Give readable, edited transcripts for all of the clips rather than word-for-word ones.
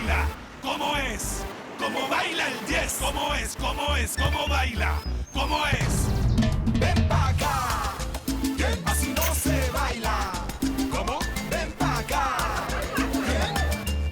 baila? ¿Cómo es? ¿Cómo baila el 10? ¿Cómo es? ¿Cómo es? ¿Cómo baila? ¿Cómo es? Ven pa' acá, que así no se baila. ¿Cómo? Ven pa' acá.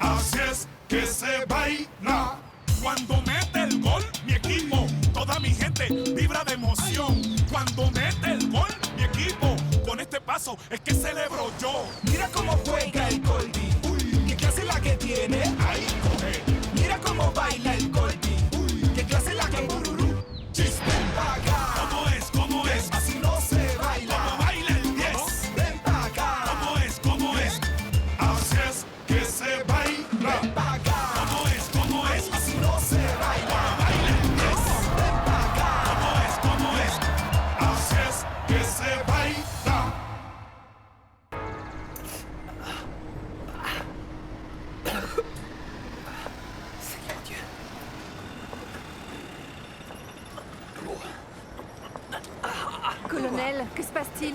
Así es que se baila. Cuando mete el gol, mi equipo, toda mi gente vibra de emoción. Cuando mete el gol, mi equipo, con este paso es que celebro yo. Mira cómo juega el Colby. Uy, qué clase la que tiene. Ahí coge. Mira cómo baila el Colby. Uy, qué clase la que bururú. Chis. Ven pa' acá. ¿Cómo es? ¿Cómo es? Así no se baila. ¿Cómo baila el 10? Ven pa' acá. ¿Cómo es? ¿Cómo es? Así es que se baila. Ven pa' acá. ¿Cómo es? ¿Cómo es? Así no se baila. ¿Cómo baila el 10? Ven pa' acá. ¿Cómo es? ¿Cómo es? Así es que se baila. Seigneur Dieu. Colonel, que se passe-t-il?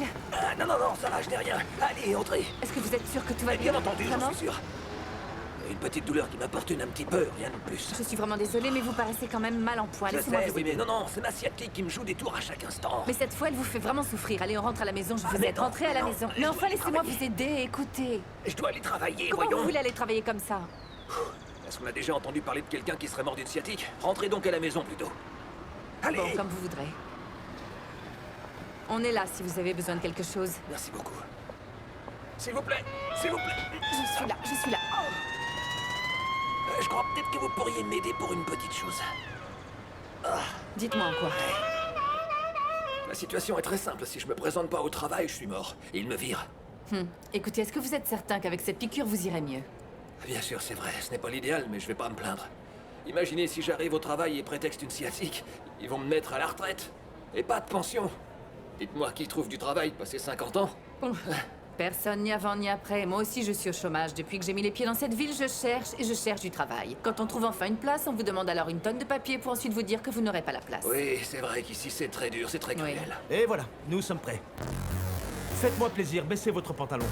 Non, ça va, je n'ai rien. Allez, entrez. Est-ce que vous êtes sûr que tout va Bien bien? entendu, j'en Vraiment? suis sûr. Une petite douleur qui m'importune un petit peu, rien de plus. Je suis vraiment désolée, mais vous paraissez quand même mal en point. Je Laissez-moi sais, vous oui, aider. mais non, c'est ma sciatique qui me joue des tours à chaque instant. Mais cette fois, elle vous fait vraiment souffrir. Allez, on rentre à la maison, je vous mais aide. non, Rentrez à la non, maison. je Mais dois enfin, aller laissez-moi travailler. vous aider. Écoutez. Je dois aller travailler, Comment voyons. vous voulez aller travailler comme ça? Est-ce qu'on a déjà entendu parler de quelqu'un qui serait mort d'une sciatique? Rentrez donc à la maison plutôt. Allez. Bon, comme vous voudrez. On est là si vous avez besoin de quelque chose. Merci beaucoup. S'il vous plaît, s'il vous plaît. Je suis là, je suis là. Je crois peut-être que vous pourriez m'aider pour une petite chose. Dites-moi en quoi. La situation est très simple. Si je me présente pas au travail, je suis mort. Ils me virent. Écoutez, est-ce que vous êtes certain qu'avec cette piqûre, vous irez mieux? Bien sûr, c'est vrai. Ce n'est pas l'idéal, mais je vais pas me plaindre. Imaginez si j'arrive au travail et prétexte une sciatique. Ils vont me mettre à la retraite. Et pas de pension. Dites-moi qui trouve du travail passé 50 ans? Personne ni avant ni après. Moi aussi, je suis au chômage. Depuis que j'ai mis les pieds dans cette ville, je cherche du travail. Quand on trouve enfin une place, on vous demande alors une tonne de papier pour ensuite vous dire que vous n'aurez pas la place. Oui, c'est vrai qu'ici c'est très dur, c'est très cruel. Et voilà, nous sommes prêts. Faites-moi plaisir, baissez votre pantalon.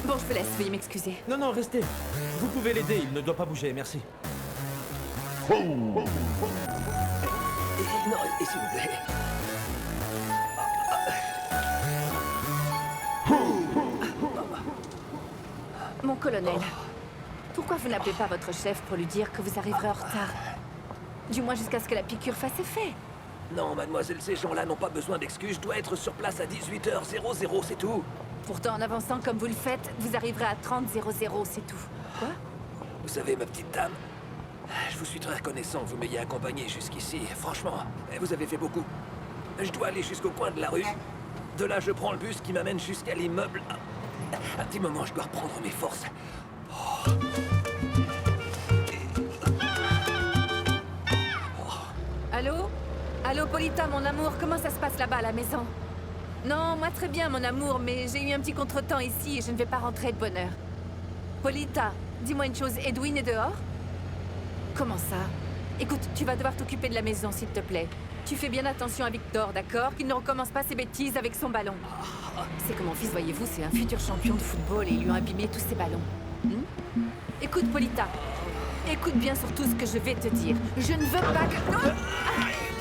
Bon, je vous laisse. Veuillez m'excuser. Non, restez. Vous pouvez l'aider, il ne doit pas bouger, merci. Et non, et s'il vous plaît. Mon colonel, pourquoi vous n'appelez pas votre chef pour lui dire que vous arriverez en retard? Du moins jusqu'à ce que la piqûre fasse effet. Non, mademoiselle, ces gens-là n'ont pas besoin d'excuses. Je dois être sur place à 18h00, c'est tout. Pourtant, en avançant comme vous le faites, vous arriverez à 30:00, c'est tout. Quoi? Vous savez, ma petite dame, je vous suis très reconnaissant que vous m'ayez accompagné jusqu'ici. Franchement, vous avez fait beaucoup. Je dois aller jusqu'au coin de la rue. De là, je prends le bus qui m'amène jusqu'à l'immeuble. Un petit moment, je dois reprendre mes forces. Allô? Allô, Polita, mon amour, comment ça se passe là-bas à la maison? Non, moi très bien, mon amour, mais j'ai eu un petit contretemps ici et je ne vais pas rentrer de bonne heure. Polita, dis-moi une chose, Edwin est dehors? Comment ça? Écoute, tu vas devoir t'occuper de la maison, s'il te plaît. Tu fais bien attention à Victor, d'accord? Qu'il ne recommence pas ses bêtises avec son ballon. C'est que mon fils, voyez-vous, c'est un futur champion de football et ils lui ont abîmé tous ses ballons. Écoute, Polita, écoute bien sur tout ce que je vais te dire. Je ne veux pas que... Non!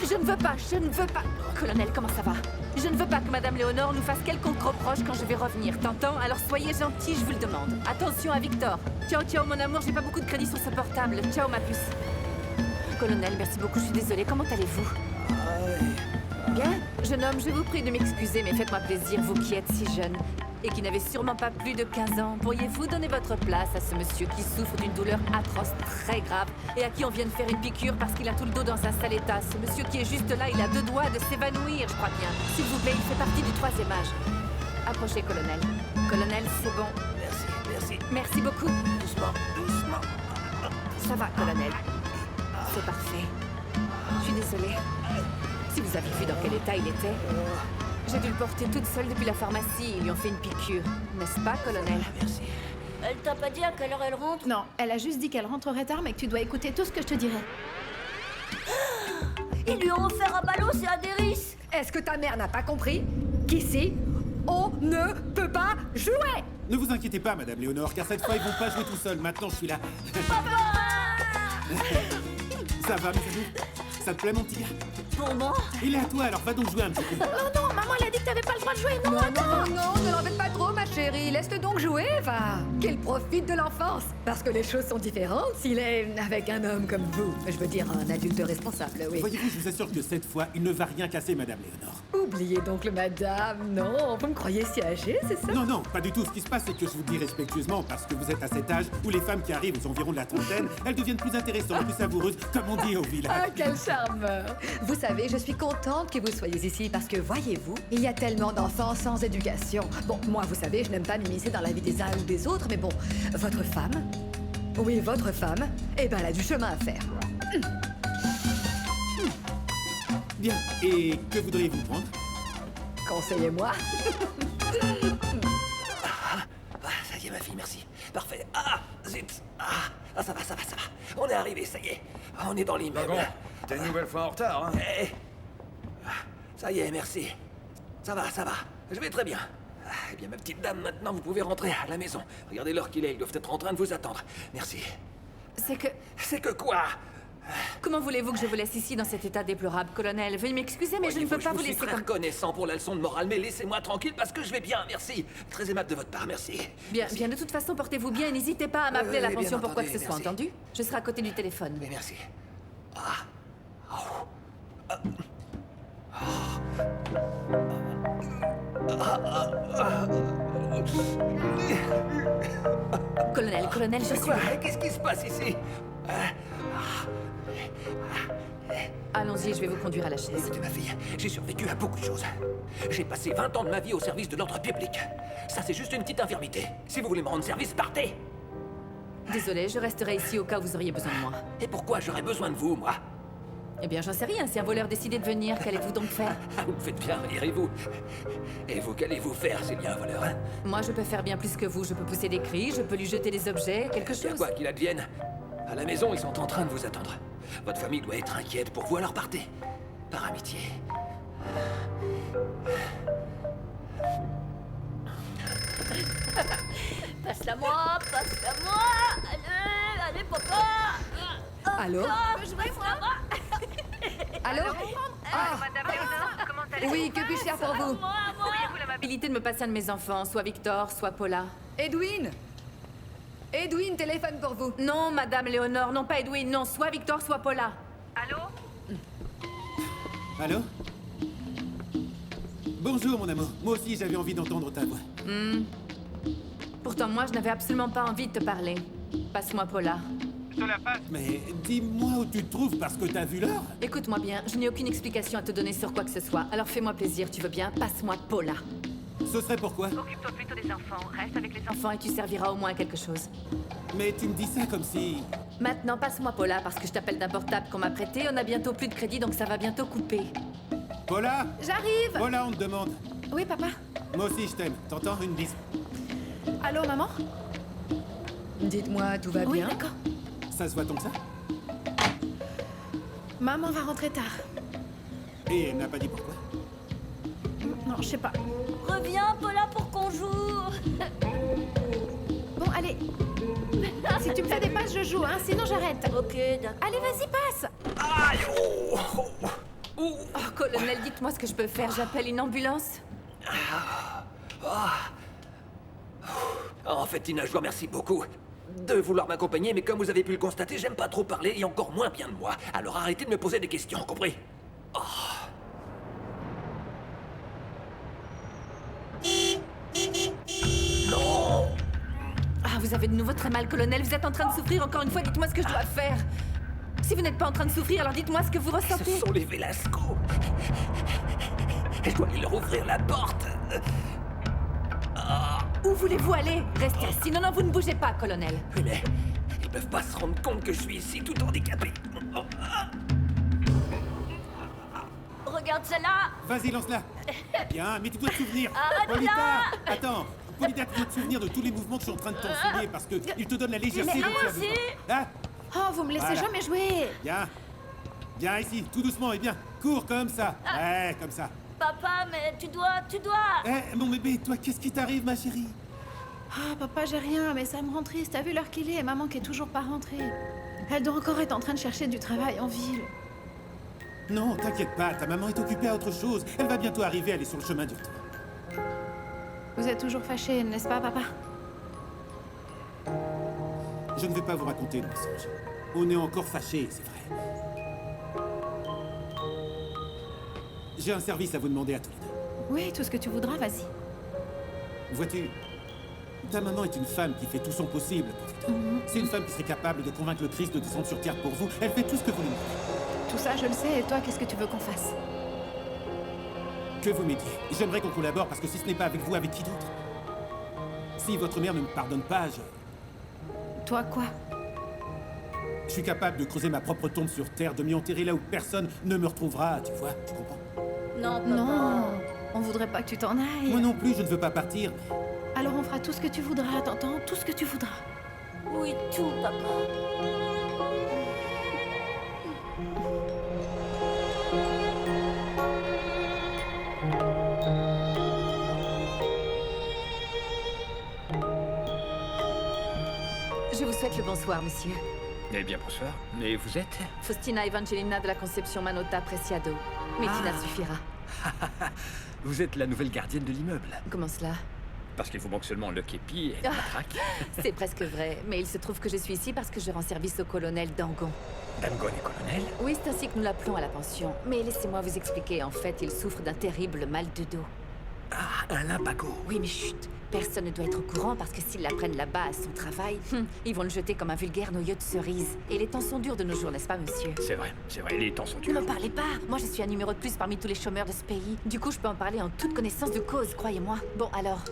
Je ne veux pas... Colonel, comment ça va? Je ne veux pas que Madame Léonore nous fasse quelconque reproche quand je vais revenir, t'entends? Alors soyez gentil, je vous le demande. Attention à Victor. Ciao, ciao, mon amour, j'ai pas beaucoup de crédit sur ce portable. Ciao, ma puce. Colonel, merci beaucoup, je suis désolée. Comment allez-vous? Bien. Jeune homme, je vous prie de m'excuser, mais faites-moi plaisir, vous qui êtes si jeune et qui n'avez sûrement pas plus de 15 ans. Pourriez-vous donner votre place à ce monsieur qui souffre d'une douleur atroce, très grave, et à qui on vient de faire une piqûre parce qu'il a tout le dos dans un sale état? Ce monsieur qui est juste là, il a 2 doigts de s'évanouir, je crois bien. S'il vous plaît, il fait partie du 3e âge. Approchez, colonel. Colonel, c'est bon. Merci, merci. Merci beaucoup. Doucement, doucement. Ça va, colonel. C'est parfait. Je suis désolée. Si vous aviez vu dans quel état il était, j'ai dû le porter toute seule depuis la pharmacie. Ils lui ont fait une piqûre. N'est-ce pas, colonel? Merci. Elle t'a pas dit à quelle heure elle rentre? Non, elle a juste dit qu'elle rentrerait tard, mais que tu dois écouter tout ce que je te dirai. Ils lui ont offert un ballon, c'est Adéris. Est-ce que ta mère n'a pas compris qu'ici, on ne peut pas jouer? Ne vous inquiétez pas, Madame Léonore, car cette fois, ils vont pas jouer tout seuls. Maintenant, je suis là. Papa! Ça va, mes amis? Ça te plaît, mon petit gars? Pour moi? Il est à toi, alors va donc jouer un petit peu. Non, maman, elle a dit que t'avais pas le droit de jouer. Non, attends. Non, ne l'embête pas trop, ma chérie. Laisse-le donc jouer, va. Qu'il profite de l'enfance. Parce que les choses sont différentes s'il est avec un homme comme vous. Je veux dire, un adulte responsable, oui. Voyez-vous, je vous assure que cette fois, il ne va rien casser, Madame Léonore. Oubliez donc le madame. Non, vous me croyez si âgée, c'est ça? Non, pas du tout. Ce qui se passe, c'est que je vous dis respectueusement, parce que vous êtes à cet âge où les femmes qui arrivent aux environs de la trentaine, elles deviennent plus intéressantes, plus savoureuses, comme on dit au village. Ah, quel charmeur! Vous savez, je suis contente que vous soyez ici parce que, voyez-vous, il y a tellement d'enfants sans éducation. Bon, moi, vous savez, je n'aime pas m'immiscer dans la vie des uns ou des autres, mais bon, votre femme... Oui, votre femme, eh ben, elle a du chemin à faire. Bien, et que voudriez-vous prendre? Conseillez-moi. Ça y est, ma fille, merci. Parfait. Ah, zut. Ça va. On est arrivé, ça y est. On est dans l'immeuble. Bon, t'es une nouvelle fois en retard, hein? Ça y est, merci. Ça va. Je vais très bien. Eh bien, ma petite dame, maintenant, vous pouvez rentrer à la maison. Regardez l'heure qu'il est, ils doivent être en train de vous attendre. Merci. C'est que... C'est que quoi? Comment voulez-vous que je vous laisse ici dans cet état déplorable, colonel? Veuillez m'excuser, mais je ne peux pas vous laisser Je suis comme... reconnaissant pour la leçon de morale, mais laissez-moi tranquille parce que je vais bien, merci. Très aimable de votre part, merci. Bien, de toute façon, portez-vous bien et n'hésitez pas à m'appeler à la bien pension pour quoi que entendu, ce soit, merci. entendu? Je serai à côté du téléphone. Mais merci. Colonel, je suis... Quoi? Qu'est-ce qui se passe ici? Allons-y, je vais vous conduire à la chaise. Écoutez, ma fille, j'ai survécu à beaucoup de choses. J'ai passé 20 ans de ma vie au service de l'ordre public. Ça, c'est juste une petite infirmité. Si vous voulez me rendre service, partez. Désolée, je resterai ici au cas où vous auriez besoin de moi. Et pourquoi j'aurais besoin de vous, moi? Eh bien, j'en sais rien. Si un voleur décidait de venir, qu'allez-vous donc faire? Vous me faites bien rire, et vous? Et vous, qu'allez-vous faire s'il y a un voleur, hein? Moi, je peux faire bien plus que vous. Je peux pousser des cris, je peux lui jeter des objets, quelque Et à chose. quoi qu'il advienne, à la maison, ils sont en train de vous attendre. Votre famille doit être inquiète pour vous, alors partez. Par amitié. Passe-la moi. Allez, papa. Allô? Je vais moi. Allô? Madame Léonore, comment allez-vous? Oui, que puis-je faire pour vous? Auriez-vous l'amabilité de me passer un de mes enfants, soit Victor, soit Paula? Edwin, téléphone pour vous. Non, Madame Léonore, non pas Edwin, non, soit Victor, soit Paula. Allô? Allô? Bonjour, mon amour. Moi aussi, j'avais envie d'entendre ta voix. Pourtant, moi, je n'avais absolument pas envie de te parler. Passe-moi Paula. Mais dis-moi où tu te trouves parce que t'as vu l'heure? Écoute-moi bien, je n'ai aucune explication à te donner sur quoi que ce soit. Alors fais-moi plaisir, tu veux bien? Passe-moi Paula. Ce serait pourquoi? Occupe-toi plutôt des enfants. Reste avec les enfants et tu serviras au moins à quelque chose. Mais tu me dis ça comme si... Maintenant, passe-moi Paula, parce que je t'appelle d'un portable qu'on m'a prêté. On a bientôt plus de crédit, donc ça va bientôt couper. Paula? J'arrive. Paula, on te demande. Oui, papa. Moi aussi, je t'aime. T'entends? Une bise. Allô, maman? Dites-moi, tout va Oui, bien? d'accord. Ça se voit tant que ça? Maman va rentrer tard. Et elle n'a pas dit pourquoi? Non, je sais pas. Reviens, Paula, pour qu'on joue. Bon, allez. Si tu me fais des passes, je joue, hein, sinon j'arrête. Ok, d'accord. Allez, vas-y, passe. Aïe! Oh, colonel, dites-moi ce que je peux faire. J'appelle une ambulance? En fait, Tina, je vous remercie beaucoup de vouloir m'accompagner, mais comme vous avez pu le constater, j'aime pas trop parler et encore moins bien de moi. Alors arrêtez de me poser des questions, compris? Non! Ah, vous avez de nouveau très mal, colonel. Vous êtes en train de souffrir. Encore une fois, dites-moi ce que je dois faire. Si vous n'êtes pas en train de souffrir, alors dites-moi ce que vous ressentez. Ce sont les Velasco. Je dois leur ouvrir la porte. Où voulez-vous aller? Restez assis. Non, vous ne bougez pas, colonel. Oui, mais ils peuvent pas se rendre compte que je suis ici tout handicapé. Regarde celle-là. Vas-y, lance-la. Bien, mais tu dois te souvenir. Arrête-la. Polita! Attends. Polita, tu dois te souvenir de tous les mouvements que je suis en train de t'enseigner parce que ils te donnent la légèreté Mais dont tu as aussi. besoin. Hein? Oh, vous me laissez Voilà. jamais jouer. Bien. Bien ici, tout doucement et bien. Cours comme ça. Ouais, comme ça. Papa, mais tu dois. Eh, mon bébé, toi, qu'est-ce qui t'arrive, ma chérie? Ah, papa, j'ai rien, mais ça me rend triste. T'as vu l'heure qu'il est, maman qui est toujours pas rentrée. Elle doit encore être en train de chercher du travail en ville. Non, t'inquiète pas, ta maman est occupée à autre chose. Elle va bientôt arriver, elle est sur le chemin du retour. Vous êtes toujours fâché, n'est-ce pas, papa? Je ne vais pas vous raconter le mensonge. On est encore fâchés, c'est vrai. J'ai un service à vous demander à tous les deux. Oui, tout ce que tu voudras, vas-y. Vois-tu, ta maman est une femme qui fait tout son possible pour vous deux. C'est une femme qui serait capable de convaincre le Christ de descendre sur Terre pour vous. Elle fait tout ce que vous lui demandez. Tout ça, je le sais, et toi, qu'est-ce que tu veux qu'on fasse? Que vous m'aidiez. J'aimerais qu'on collabore parce que si ce n'est pas avec vous, avec qui d'autre? Si votre mère ne me pardonne pas, Toi, quoi? je suis capable de creuser ma propre tombe sur Terre, de m'y enterrer là où personne ne me retrouvera, tu vois, tu comprends? Non, papa. Non, on voudrait pas que tu t'en ailles. Moi non plus, je ne veux pas partir. Alors on fera tout ce que tu voudras, t'entends? Tout ce que tu voudras. Oui, tout, papa. Je vous souhaite le bonsoir, monsieur. Eh bien, bonsoir. Mais vous êtes? Faustina Evangelina de la Conception Manota Preciado. Mais Tina suffira. Vous êtes la nouvelle gardienne de l'immeuble. Comment cela? Parce qu'il vous manque seulement le képi et la matraque. C'est presque vrai, mais il se trouve que je suis ici parce que je rends service au colonel Dangon. Dangon est colonel? Oui, c'est ainsi que nous l'appelons à la pension. Mais laissez-moi vous expliquer, en fait, il souffre d'un terrible mal de dos. Ah, un lumbago. Oui, mais chut, personne ne doit être au courant parce que s'ils l'apprennent là-bas à son travail, ils vont le jeter comme un vulgaire noyau de cerise. Et les temps sont durs de nos jours, n'est-ce pas, monsieur? C'est vrai, les temps sont Ne durs. me parlez pas. Moi, je suis un numéro de plus parmi tous les chômeurs de ce pays. Du coup, je peux en parler en toute connaissance de cause, croyez-moi. Bon, alors...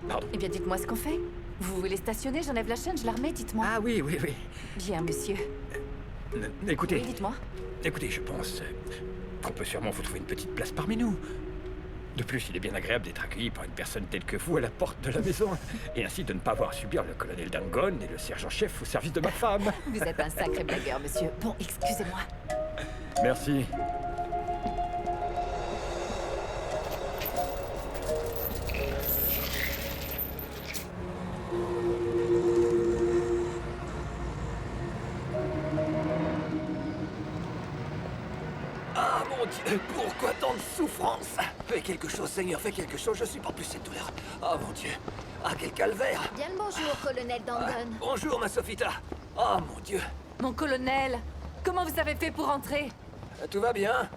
Pardon? Eh bien, dites-moi ce qu'on fait. Vous voulez stationner? J'enlève la chaîne, je la remets, dites-moi. Ah oui. Bien, monsieur. Écoutez, Oui, dites-moi. écoutez, je pense qu'on peut sûrement vous trouver une petite place parmi nous. De plus, il est bien agréable d'être accueilli par une personne telle que vous à la porte de la maison. Et ainsi de ne pas avoir à subir le colonel Dangon et le sergent-chef au service de ma femme. Vous êtes un sacré blagueur, monsieur. Bon, excusez-moi. Merci. Ah mon Dieu, pourquoi tant de souffrance? Fais quelque chose, Seigneur, fais quelque chose, je supporte plus cette douleur. Ah mon Dieu, ah quel calvaire. Bien le bonjour, colonel Dangon. Bonjour ma Sophita. Ah mon Dieu, Mon colonel, comment vous avez fait pour entrer? tout va bien?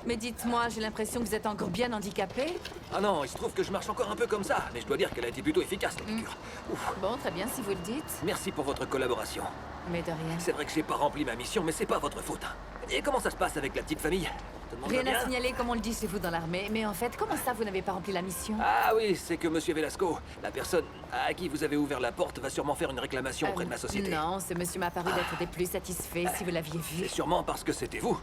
Mais dites-moi, j'ai l'impression que vous êtes encore bien handicapé. Ah non, il se trouve que je marche encore un peu comme ça, mais je dois dire qu'elle a été plutôt efficace, la piqûre. Ouf. Bon, très bien, si vous le dites. Merci pour votre collaboration. Mais de rien. C'est vrai que j'ai pas rempli ma mission, mais c'est pas votre faute. Et comment ça se passe avec la petite famille? Tout le monde va Rien à bien? signaler comme on le dit chez vous dans l'armée. Mais en fait, comment ça, vous n'avez pas rempli la mission? Ah oui, c'est que Monsieur Velasco, la personne à qui vous avez ouvert la porte, va sûrement faire une réclamation auprès de ma société. Non, ce monsieur m'a paru d'être des plus satisfaits, si vous l'aviez vu. C'est sûrement parce que c'était vous.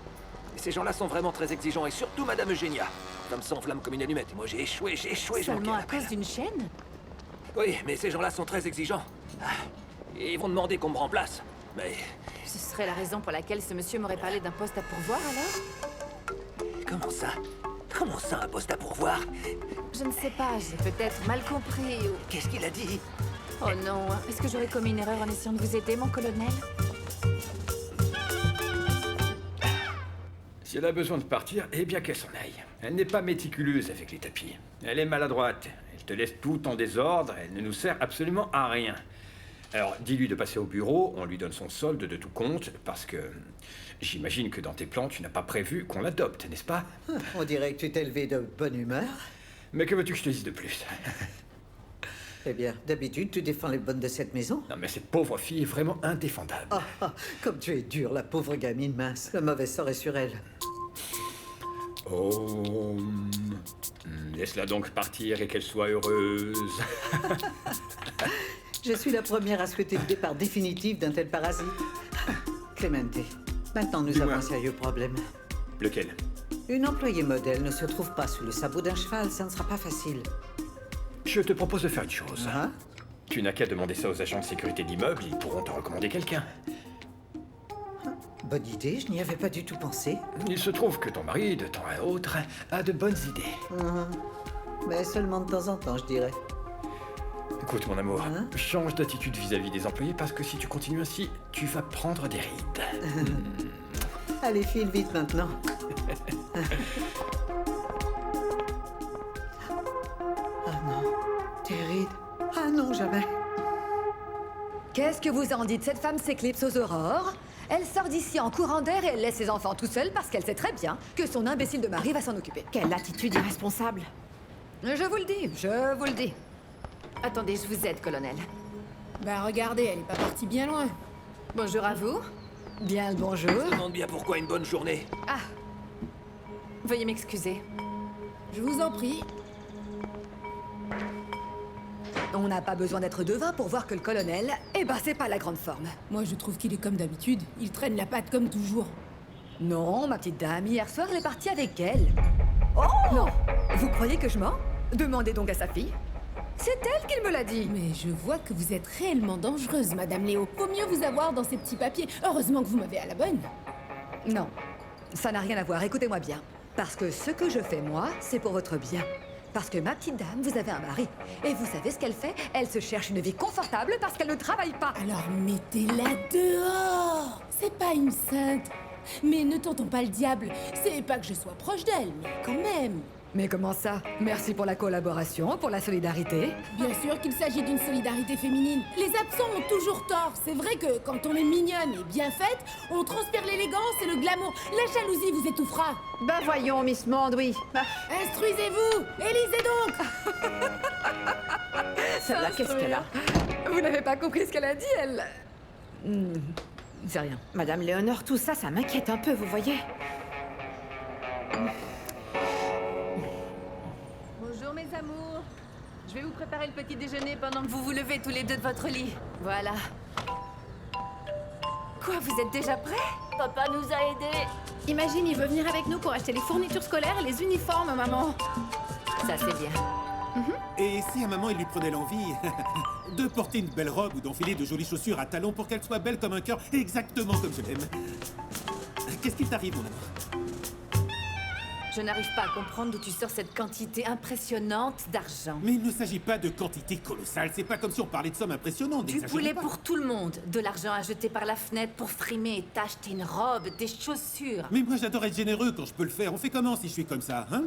Et ces gens-là sont vraiment très exigeants, et surtout Madame Eugénia. Femme s'enflamme comme une allumette, et moi j'ai échoué, je manquais Seulement à l'appel. cause d'une chaîne? Oui, mais ces gens-là sont très exigeants. Et ils vont demander qu'on me remplace. Mais Ce serait la raison pour laquelle ce monsieur m'aurait parlé d'un poste à pourvoir, alors? comment ça? Comment ça, un poste à pourvoir? Je ne sais pas, j'ai peut-être mal compris ou... Qu'est-ce qu'il a dit? Oh non, est-ce que j'aurais commis une erreur en essayant de vous aider, mon colonel? Si elle a besoin de partir, eh bien qu'elle s'en aille. Elle n'est pas méticuleuse avec les tapis. Elle est maladroite. Elle te laisse tout en désordre. Elle ne nous sert absolument à rien. Alors, dis-lui de passer au bureau, on lui donne son solde de tout compte, parce que j'imagine que dans tes plans, tu n'as pas prévu qu'on l'adopte, n'est-ce pas? On dirait que tu t'es levé de bonne humeur. Mais que veux-tu que je te dise de plus? Eh bien, d'habitude, tu défends les bonnes de cette maison. Non, mais cette pauvre fille est vraiment indéfendable. Comme tu es dur, la pauvre gamine mince. Le mauvais sort est sur elle. Oh... Laisse-la donc partir et qu'elle soit heureuse. Je suis la première à souhaiter le départ définitif d'un tel parasite. Clemente, maintenant nous avons un sérieux problème. Lequel? Une employée modèle ne se trouve pas sous le sabot d'un cheval, ça ne sera pas facile. Je te propose de faire une chose. Hein? Tu n'as qu'à demander ça aux agents de sécurité d'immeuble, ils pourront te recommander quelqu'un. Bonne idée, je n'y avais pas du tout pensé. Il se trouve que ton mari, de temps à autre, a de bonnes idées. Mais seulement de temps en temps, je dirais. Écoute, mon amour, Hein? change d'attitude vis-à-vis des employés parce que si tu continues ainsi, tu vas prendre des rides. Allez, file vite maintenant. Ah non, tes rides. Ah non, jamais. Qu'est-ce que vous en dites? Cette femme s'éclipse aux aurores. Elle sort d'ici en courant d'air et elle laisse ses enfants tout seuls parce qu'elle sait très bien que son imbécile de mari va s'en occuper. Quelle attitude irresponsable. Je vous le dis, je vous le dis. Attendez, je vous aide, colonel. Bah regardez, elle est pas partie bien loin. Bonjour à vous. Bien le bonjour. Je me demande bien pourquoi une bonne journée. Ah. Veuillez m'excuser. Je vous en prie. On n'a pas besoin d'être devin pour voir que le colonel, eh ben c'est pas la grande forme. Moi, je trouve qu'il est comme d'habitude. Il traîne la patte comme toujours. Non, ma petite dame, hier soir, elle est partie avec elle. Oh non. Vous croyez que je mens? Demandez donc à sa fille. C'est elle qui me l'a dit. Mais je vois que vous êtes réellement dangereuse, Madame Léo. Faut mieux vous avoir dans ces petits papiers. Heureusement que vous m'avez à la bonne. Non, ça n'a rien à voir, écoutez-moi bien. Parce que ce que je fais, moi, c'est pour votre bien. Parce que ma petite dame, vous avez un mari. Et vous savez ce qu'elle fait? Elle se cherche une vie confortable parce qu'elle ne travaille pas. Alors mettez-la dehors. C'est pas une sainte. Mais ne tentons pas le diable. C'est pas que je sois proche d'elle, mais quand même. Mais comment ça? Merci pour la collaboration, pour la solidarité. Bien sûr qu'il s'agit d'une solidarité féminine. Les absents ont toujours tort. C'est vrai que quand on est mignonne et bien faite, on transpire l'élégance et le glamour. La jalousie vous étouffera. Ben voyons, Miss Monde, oui. Instruisez-vous. Élisez donc. Celle-là, qu'est-ce qu'elle a? Vous n'avez pas compris ce qu'elle a dit, elle? C'est rien. Madame Léonore, tout ça, ça m'inquiète un peu, vous voyez. Bonjour, mes amours. Je vais vous préparer le petit déjeuner pendant que vous vous levez tous les deux de votre lit. Voilà. Quoi, vous êtes déjà prêts? Papa nous a aidés. Imagine, il veut venir avec nous pour acheter les fournitures scolaires et les uniformes, maman. Ça, c'est bien. Et si à maman, il lui prenait l'envie de porter une belle robe ou d'enfiler de jolies chaussures à talons pour qu'elle soit belle comme un cœur, exactement comme je l'aime. Qu'est-ce qui t'arrive, mon amour? Je n'arrive pas à comprendre d'où tu sors cette quantité impressionnante d'argent. Mais il ne s'agit pas de quantité colossale, c'est pas comme si on parlait de sommes impressionnantes. Du n'exagérez poulet pas. pour tout le monde. De l'argent à jeter par la fenêtre pour frimer et t'acheter une robe, des chaussures. Mais moi, j'adore être généreux quand je peux le faire. On fait comment si je suis comme ça, hein?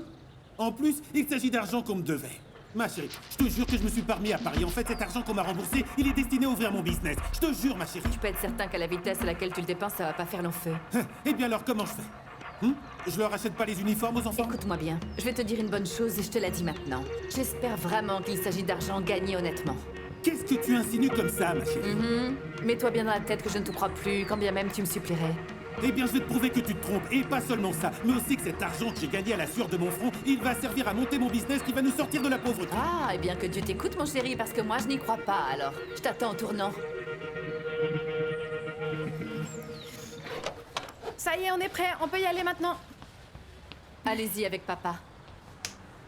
En plus, il s'agit d'argent qu'on me devait. Ma chérie, je te jure que je me suis pas remis à parier. En fait, cet argent qu'on m'a remboursé, il est destiné à ouvrir mon business. Je te jure, ma chérie. Tu peux être certain qu'à la vitesse à laquelle tu le dépenses, ça va pas faire long feu. Eh bien alors, comment je fais? Je leur achète pas les uniformes aux enfants? Écoute-moi bien, je vais te dire une bonne chose et je te la dis maintenant. J'espère vraiment qu'il s'agit d'argent gagné honnêtement. Qu'est-ce que tu insinues comme ça, ma chérie? Mets-toi bien dans la tête que je ne te crois plus, quand bien même tu me supplierais. Eh bien, je vais te prouver que tu te trompes. Et pas seulement ça, mais aussi que cet argent que j'ai gagné à la sueur de mon front, il va servir à monter mon business qui va nous sortir de la pauvreté. Ah, eh bien que Dieu t'écoute, mon chéri, parce que moi, je n'y crois pas, alors. Je t'attends en tournant. Ça y est, on est prêt. On peut y aller maintenant. Allez-y avec papa.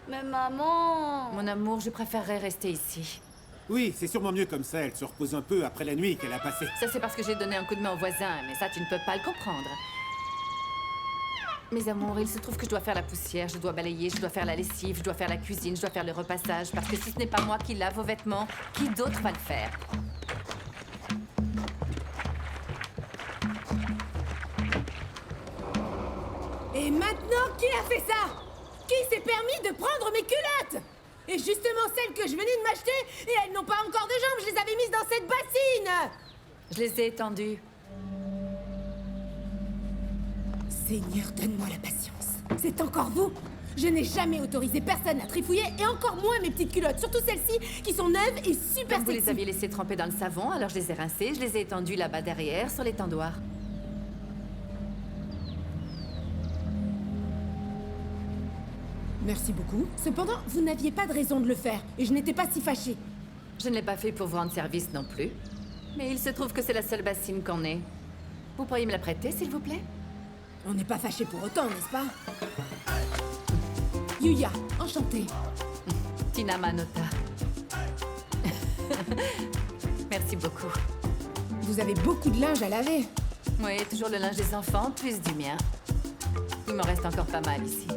Mais maman. Mon amour, je préférerais rester ici. Oui, c'est sûrement mieux comme ça. Elle se repose un peu après la nuit qu'elle a passée. Ça, c'est parce que j'ai donné un coup de main au voisin, mais ça, tu ne peux pas le comprendre. Mes amours, il se trouve que je dois faire la poussière, je dois balayer, je dois faire la lessive, je dois faire la cuisine, je dois faire le repassage, parce que si ce n'est pas moi qui lave vos vêtements, qui d'autre va le faire? Et maintenant, qui a fait ça? Qui s'est permis de prendre mes culottes? Et justement celles que je venais de m'acheter, et elles n'ont pas encore de jambes, je les avais mises dans cette bassine! Je les ai étendues. Seigneur, donne-moi la patience. C'est encore vous? Je n'ai jamais autorisé personne à trifouiller, et encore moins mes petites culottes, surtout celles-ci, qui sont neuves et super Comme vous les sexy. aviez laissées tremper dans le savon, alors je les ai rincées, je les ai étendues là-bas derrière, sur l'étendoir. Merci beaucoup. Cependant, vous n'aviez pas de raison de le faire, et je n'étais pas si fâchée. Je ne l'ai pas fait pour vous rendre service non plus. Mais il se trouve que c'est la seule bassine qu'on ait. Vous pourriez me la prêter, s'il vous plaît? On n'est pas fâchés pour autant, n'est-ce pas? Yuya, enchantée. Tina Manota. Merci beaucoup. Vous avez beaucoup de linge à laver. Oui, toujours le linge des enfants, plus du mien. Il m'en reste encore pas mal ici.